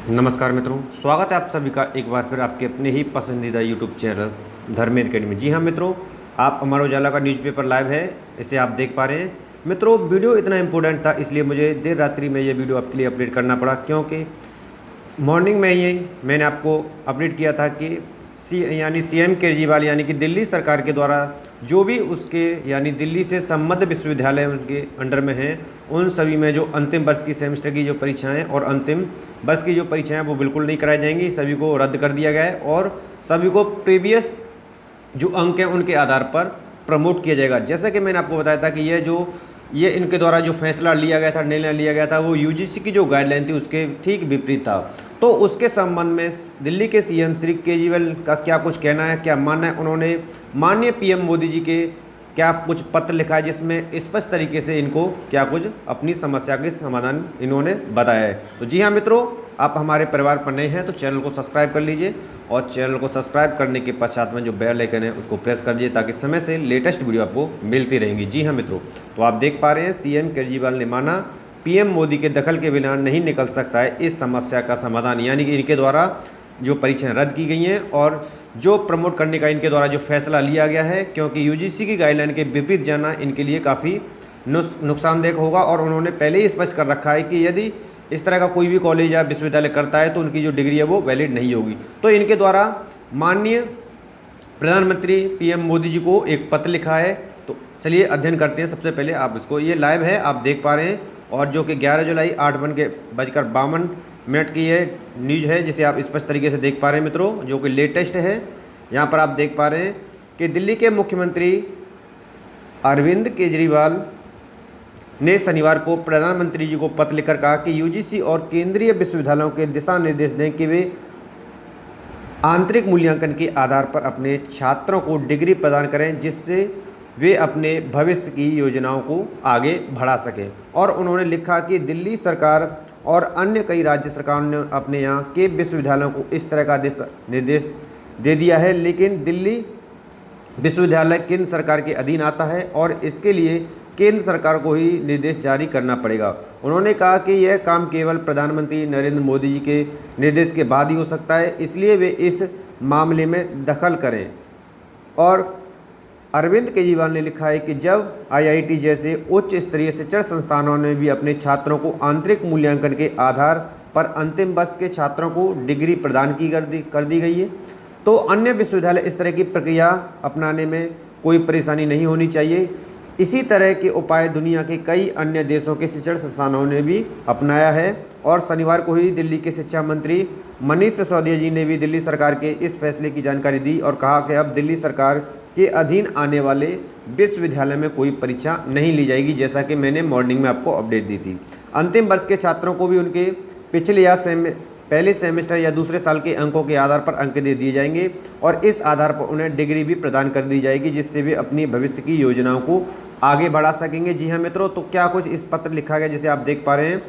नमस्कार मित्रों, स्वागत है आप सभी का एक बार फिर आपके अपने ही पसंदीदा यूट्यूब चैनल धर्मेंद्र अकेडमी। जी हाँ मित्रों, आप अमर उजाला का न्यूज़पेपर लाइव है, इसे आप देख पा रहे हैं। मित्रों, वीडियो इतना इंपॉर्टेंट था इसलिए मुझे देर रात्रि में ये वीडियो आपके लिए अपडेट करना पड़ा, क्योंकि मॉर्निंग में ही मैंने आपको अपडेट किया था कि सीएम केजरीवाल यानी कि दिल्ली सरकार के द्वारा जो भी उसके यानी दिल्ली से संबद्ध विश्वविद्यालय उनके अंडर में हैं, उन सभी में जो अंतिम वर्ष की सेमेस्टर की जो परीक्षाएं और अंतिम वर्ष की जो परीक्षाएं वो बिल्कुल नहीं कराई जाएंगी, सभी को रद्द कर दिया गया है और सभी को प्रीवियस जो अंक हैं उनके आधार पर प्रमोट किया जाएगा। जैसा कि मैंने आपको बताया था कि ये इनके द्वारा जो फैसला लिया गया था, निर्णय लिया गया था, वो यूजीसी की जो गाइडलाइन थी उसके ठीक विपरीत था। तो उसके संबंध में दिल्ली के सीएम श्री केजरीवाल का क्या कुछ कहना है, क्या मानना है, उन्होंने माननीय पीएम मोदी जी के क्या कुछ पत्र लिखा है जिसमें स्पष्ट तरीके से इनको क्या कुछ अपनी समस्या के समाधान इन्होंने बताया है। तो जी हाँ मित्रों, आप हमारे परिवार पर नए हैं तो चैनल को सब्सक्राइब कर लीजिए और चैनल को सब्सक्राइब करने के पश्चात में जो बेल आइकन है उसको प्रेस कर दीजिए ताकि समय से लेटेस्ट वीडियो आपको मिलती रहेंगी। जी हाँ मित्रों, तो आप देख पा रहे हैं सीएम केजरीवाल ने माना पीएम मोदी के दखल के बिना नहीं निकल सकता है इस समस्या का समाधान, यानी कि इनके द्वारा जो परीक्षाएं रद्द की गई हैं और जो प्रमोट करने का इनके द्वारा जो फैसला लिया गया है, क्योंकि यूजीसी की गाइडलाइन के विपरीत जाना इनके लिए काफ़ी नुकसानदेह होगा। और उन्होंने पहले ही स्पष्ट कर रखा है कि यदि इस तरह का कोई भी कॉलेज या विश्वविद्यालय करता है तो उनकी जो डिग्री है वो वैलिड नहीं होगी। तो इनके द्वारा माननीय प्रधानमंत्री पीएम मोदी जी को एक पत्र लिखा है, तो चलिए अध्ययन करते हैं। सबसे पहले आप इसको, ये लाइव है आप देख पा रहे हैं और जो कि 11 जुलाई 8:52 की ये न्यूज़ है जिसे आप स्पष्ट तरीके से देख पा रहे हैं मित्रों, जो कि लेटेस्ट है। यहाँ पर आप देख पा रहे हैं कि दिल्ली के मुख्यमंत्री अरविंद केजरीवाल ने शनिवार को प्रधानमंत्री जी को पत्र लिखकर कहा कि यूजीसी और केंद्रीय विश्वविद्यालयों के दिशा निर्देश दें कि वे आंतरिक मूल्यांकन के आधार पर अपने छात्रों को डिग्री प्रदान करें जिससे वे अपने भविष्य की योजनाओं को आगे बढ़ा सकें। और उन्होंने लिखा कि दिल्ली सरकार और अन्य कई राज्य सरकारों ने अपने यहाँ के विश्वविद्यालयों को इस तरह का निर्देश दे दिया है, लेकिन दिल्ली विश्वविद्यालय केंद्र सरकार के अधीन आता है और इसके लिए केंद्र सरकार को ही निर्देश जारी करना पड़ेगा। उन्होंने कहा कि यह काम केवल प्रधानमंत्री नरेंद्र मोदी जी के निर्देश के बाद ही हो सकता है, इसलिए वे इस मामले में दखल करें। और अरविंद केजरीवाल ने लिखा है कि जब आईआईटी जैसे उच्च स्तरीय शिक्षण संस्थानों ने भी अपने छात्रों को आंतरिक मूल्यांकन के आधार पर अंतिम वर्ष के छात्रों को डिग्री प्रदान कर दी गई है, तो अन्य विश्वविद्यालय इस तरह की प्रक्रिया अपनाने में कोई परेशानी नहीं होनी चाहिए। इसी तरह के उपाय दुनिया के कई अन्य देशों के शिक्षण संस्थानों ने भी अपनाया है। और शनिवार को ही दिल्ली के शिक्षा मंत्री मनीष सिसोदिया जी ने भी दिल्ली सरकार के इस फैसले की जानकारी दी और कहा कि अब दिल्ली सरकार के अधीन आने वाले विश्वविद्यालय में कोई परीक्षा नहीं ली जाएगी, जैसा कि मैंने मॉर्निंग में आपको अपडेट दी थी। अंतिम वर्ष के छात्रों को भी उनके पिछले या पहले सेमेस्टर या दूसरे साल के अंकों के आधार पर अंक दे दिए जाएंगे और इस आधार पर उन्हें डिग्री भी प्रदान कर दी जाएगी जिससे वे अपनी भविष्य की योजनाओं को आगे बढ़ा सकेंगे। जी हाँ मित्रों, तो क्या कुछ इस पत्र लिखा गया जिसे आप देख पा रहे हैं,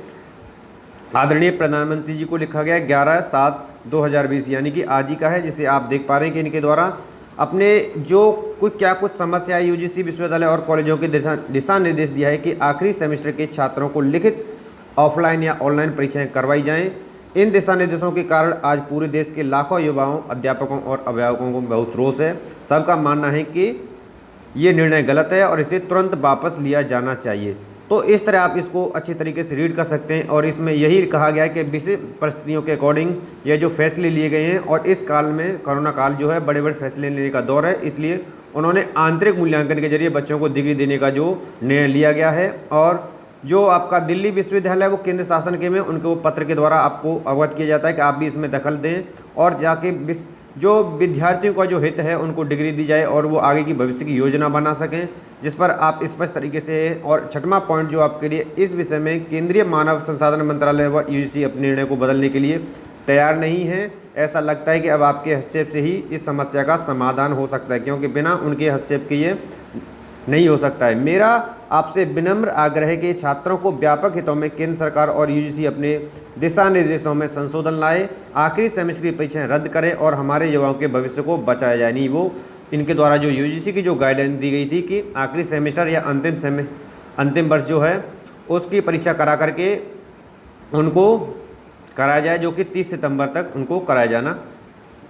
आदरणीय प्रधानमंत्री जी को लिखा गया 11/7/2020 यानी कि आज ही का है, जिसे आप देख पा रहे हैं कि इनके द्वारा अपने जो क्या कुछ समस्या है यूजीसी विश्वविद्यालय और कॉलेजों के दिशा निर्देश दिया है कि आखिरी सेमेस्टर के छात्रों को लिखित ऑफलाइन या ऑनलाइन परीक्षाएं करवाई जाएं। इन दिशा निर्देशों के कारण आज पूरे देश के लाखों युवाओं, अध्यापकों और अभिभावकों को बहुत रोष है। सबका मानना है कि ये निर्णय गलत है और इसे तुरंत वापस लिया जाना चाहिए। तो इस तरह आप इसको अच्छी तरीके से रीड कर सकते हैं और इसमें यही कहा गया है कि विशेष परिस्थितियों के अकॉर्डिंग ये जो फैसले लिए गए हैं और इस काल में कोरोना काल जो है बड़े बड़े फैसले लेने का दौर है, इसलिए उन्होंने आंतरिक मूल्यांकन के जरिए बच्चों को डिग्री देने का जो निर्णय लिया गया है। और जो आपका दिल्ली विश्वविद्यालय वो केंद्र शासन के में उनको पत्र के द्वारा आपको अवगत किया जाता है कि आप भी इसमें दखल दें और जाके जो विद्यार्थियों का जो हित है उनको डिग्री दी जाए और वो आगे की भविष्य की योजना बना सकें, जिस पर आप स्पष्ट तरीके से। और छठवां पॉइंट जो आपके लिए, इस विषय में केंद्रीय मानव संसाधन मंत्रालय व यूजीसी अपने निर्णय को बदलने के लिए तैयार नहीं है। ऐसा लगता है कि अब आपके हस्तक्षेप से ही इस समस्या का समाधान हो सकता है, क्योंकि बिना उनके हस्तक्षेप के ये नहीं हो सकता है। मेरा आपसे विनम्र आग्रह है कि छात्रों को व्यापक हितों में केंद्र सरकार और यूजीसी अपने दिशा निर्देशों में संशोधन लाए, आखिरी सेमेस्टर की परीक्षाएं रद्द करें और हमारे युवाओं के भविष्य को बचाया जाए। नहीं, वो इनके द्वारा जो यूजीसी की जो गाइडलाइन दी गई थी कि आखिरी सेमेस्टर या अंतिम वर्ष जो है उसकी परीक्षा करा करके उनको कराया जाए, जो कि 30 सितंबर तक उनको कराया जाना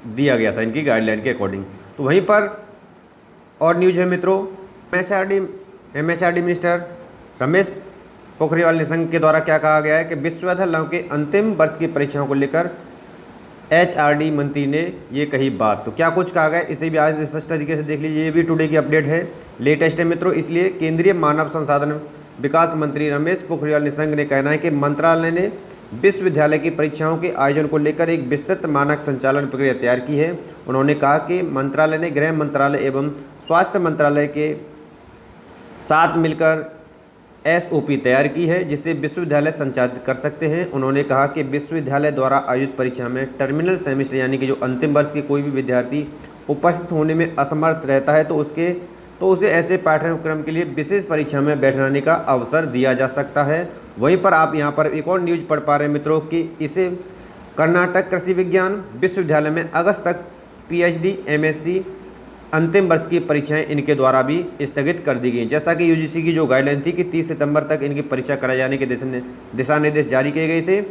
दिया गया था इनकी गाइडलाइन के अकॉर्डिंग। तो वहीं पर और न्यूज है मित्रों, एमएचआरडी मिनिस्टर रमेश पोखरियाल निशंक के द्वारा क्या कहा गया है कि विश्वविद्यालयों के अंतिम वर्ष की परीक्षाओं को लेकर एचआरडी मंत्री ने ये कही बात। तो क्या कुछ कहा गया इसे भी आज स्पष्ट तरीके से देख लीजिए। ये भी टुडे की अपडेट है, लेटेस्ट है मित्रों। इसलिए केंद्रीय मानव संसाधन विकास मंत्री रमेश पोखरियाल निशंक ने कहना है कि मंत्रालय ने विश्वविद्यालय की परीक्षाओं के आयोजन को लेकर एक विस्तृत मानक संचालन प्रक्रिया तैयार की है। उन्होंने कहा कि मंत्रालय ने गृह मंत्रालय एवं स्वास्थ्य मंत्रालय के साथ मिलकर एसओपी तैयार की है, जिसे विश्वविद्यालय संचालित कर सकते हैं। उन्होंने कहा कि विश्वविद्यालय द्वारा आयोजित परीक्षा में टर्मिनल सेमेस्टर यानी कि जो अंतिम वर्ष के कोई भी विद्यार्थी उपस्थित होने में असमर्थ रहता है तो उसे ऐसे पाठ्यक्रम के लिए विशेष परीक्षा में बैठाने का अवसर दिया जा सकता है। वहीं पर आप यहाँ पर एक और न्यूज़ पढ़ पा रहे हैं मित्रों कि इसे कर्नाटक कृषि विज्ञान विश्वविद्यालय में अगस्त तक पीएचडी एमएससी अंतिम वर्ष की परीक्षाएं इनके द्वारा भी स्थगित कर दी गई। जैसा कि यूजीसी की जो गाइडलाइन थी कि 30 सितंबर तक इनकी परीक्षा कराए जाने के दिशा निर्देश जारी किए गए थे,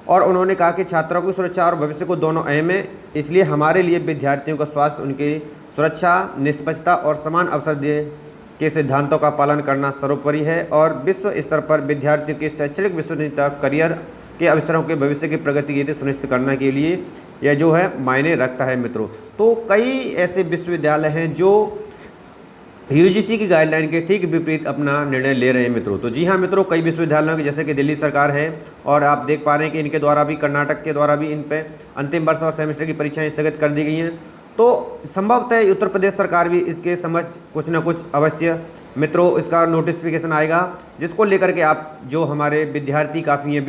और उन्होंने कहा कि छात्रों की सुरक्षा और भविष्य को दोनों अहम है, इसलिए हमारे लिए विद्यार्थियों का स्वास्थ्य, उनकी सुरक्षा, निष्पक्षता और समान अवसर के सिद्धांतों का पालन करना सर्वोपरि है, और विश्व स्तर पर विद्यार्थियों के शैक्षणिक विश्वसनीयता, करियर के अवसरों के भविष्य की प्रगति की सुनिश्चित करने के लिए यह जो है मायने रखता है मित्रों। तो कई ऐसे विश्वविद्यालय हैं जो यूजीसी की गाइडलाइन के ठीक विपरीत अपना निर्णय ले रहे हैं मित्रों। तो जी हाँ मित्रों, कई विश्वविद्यालयों के जैसे कि दिल्ली सरकार है, और आप देख पा रहे हैं कि इनके द्वारा भी, कर्नाटक के द्वारा भी इन पे अंतिम वर्ष और सेमेस्टर की परीक्षाएं स्थगित कर दी गई हैं। तो संभवतः उत्तर प्रदेश सरकार भी इसके समझ कुछ ना कुछ अवश्य मित्रों इसका नोटिफिकेशन आएगा, जिसको लेकर के आप जो हमारे विद्यार्थी काफ़ी हैं,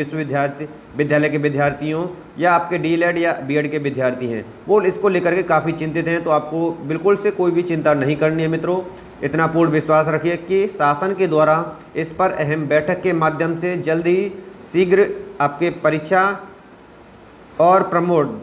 विद्यालय के विद्यार्थियों या आपके डीएलएड या बीएड के विद्यार्थी हैं, वो इसको लेकर के काफ़ी चिंतित हैं। तो आपको बिल्कुल से कोई भी चिंता नहीं करनी है मित्रों। इतना पूर्ण विश्वास रखिए कि शासन के द्वारा इस पर अहम बैठक के माध्यम से जल्द ही शीघ्र आपके परीक्षा और प्रमोट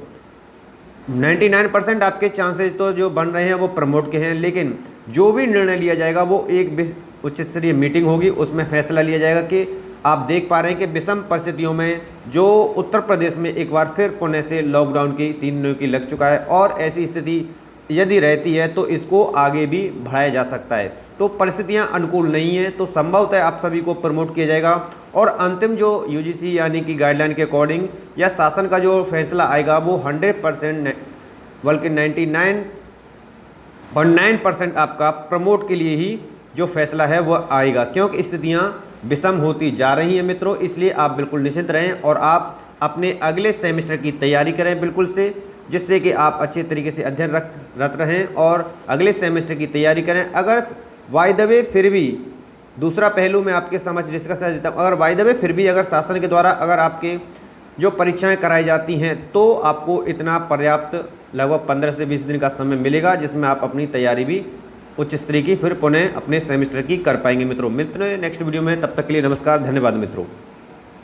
99% आपके चांसेस तो जो बन रहे हैं वो प्रमोट के हैं, लेकिन जो भी निर्णय लिया जाएगा वो एक उच्च स्तरीय मीटिंग होगी, उसमें फैसला लिया जाएगा। कि आप देख पा रहे हैं कि विषम परिस्थितियों में जो उत्तर प्रदेश में एक बार फिर पुणे से लॉकडाउन की 3 दिनों की लग चुका है, और ऐसी स्थिति यदि रहती है तो इसको आगे भी बढ़ाया जा सकता है। तो परिस्थितियां अनुकूल नहीं है, तो संभवतः आप सभी को प्रमोट किया जाएगा, और अंतिम जो यूजीसी यानी कि गाइडलाइन के अकॉर्डिंग या शासन का जो फैसला आएगा वो 100% बल्कि 99.9% आपका प्रमोट के लिए ही जो फैसला है वो आएगा, क्योंकि स्थितियां विषम होती जा रही हैं मित्रों। इसलिए आप बिल्कुल निश्चिंत रहें और आप अपने अगले सेमेस्टर की तैयारी करें बिल्कुल से, जिससे कि आप अच्छे तरीके से अध्ययनरत रहें और अगले सेमेस्टर की तैयारी करें। अगर बाय द वे फिर भी दूसरा पहलू मैं आपके समझ डिस्कस कर देता हूँ, अगर बाय द वे फिर भी अगर शासन के द्वारा अगर आपके जो परीक्षाएं कराई जाती हैं तो आपको इतना पर्याप्त लगभग 15 से 20 दिन का समय मिलेगा, जिसमें आप अपनी तैयारी भी उच्च स्तरीय की फिर पुनः अपने सेमेस्टर की कर पाएंगे मित्रों। मिलते हैं नेक्स्ट वीडियो में, तब तक के लिए नमस्कार, धन्यवाद मित्रों।